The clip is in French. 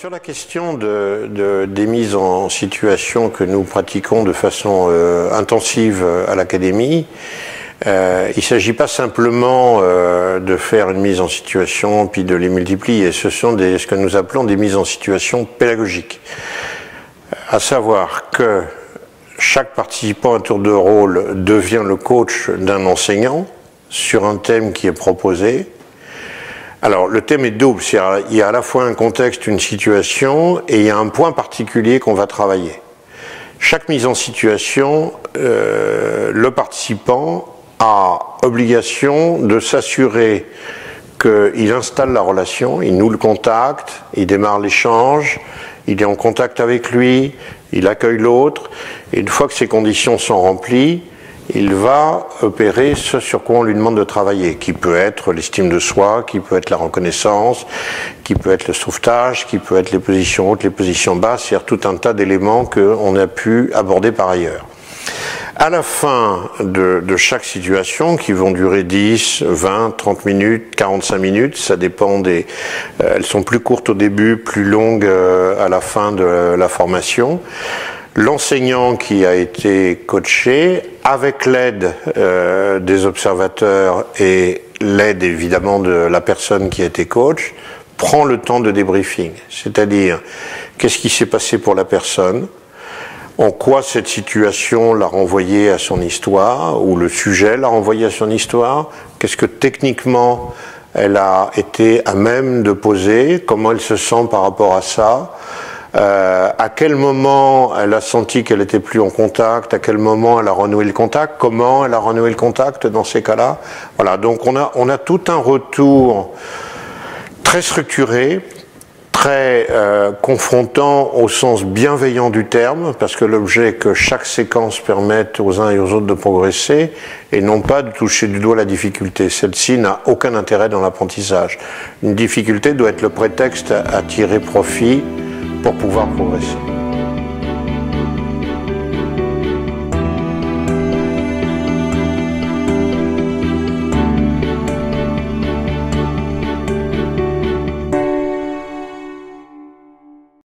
sur la question des mises en situation que nous pratiquons de façon intensive à l'Académie, il ne s'agit pas simplement de faire une mise en situation puis de les multiplier. Ce sont ce que nous appelons des mises en situation pédagogiques. À savoir que chaque participant à tour de rôle devient le coach d'un enseignant sur un thème qui est proposé. Alors, le thème est double, il y a à la fois un contexte, une situation, et il y a un point particulier qu'on va travailler. Chaque mise en situation, le participant a obligation de s'assurer qu'il installe la relation, il nous le contacte, il démarre l'échange, il est en contact avec lui, il accueille l'autre, et une fois que ces conditions sont remplies, il va opérer ce sur quoi on lui demande de travailler, qui peut être l'estime de soi, qui peut être la reconnaissance, qui peut être le sauvetage, qui peut être les positions hautes, les positions basses, c'est-à-dire tout un tas d'éléments qu'on a pu aborder par ailleurs. À la fin de chaque situation, qui vont durer 10, 20, 30 minutes, 45 minutes, ça dépend elles sont plus courtes au début, plus longues à la fin de la formation. L'enseignant qui a été coaché, avec l'aide des observateurs et l'aide évidemment de la personne qui a été coach, prend le temps de débriefing. C'est-à-dire, qu'est-ce qui s'est passé pour la personne, en quoi cette situation l'a renvoyé à son histoire, ou le sujet l'a renvoyé à son histoire, qu'est-ce que techniquement elle a été à même de poser, comment elle se sent par rapport à ça, à quel moment elle a senti qu'elle était plus en contact, à quel moment elle a renoué le contact, comment elle a renoué le contact dans ces cas-là. Voilà, donc on a tout un retour très structuré, très confrontant au sens bienveillant du terme, parce que l'objet est que chaque séquence permette aux uns et aux autres de progresser, et non pas de toucher du doigt la difficulté. Celle-ci n'a aucun intérêt dans l'apprentissage. Une difficulté doit être le prétexte à tirer profit pour pouvoir progresser.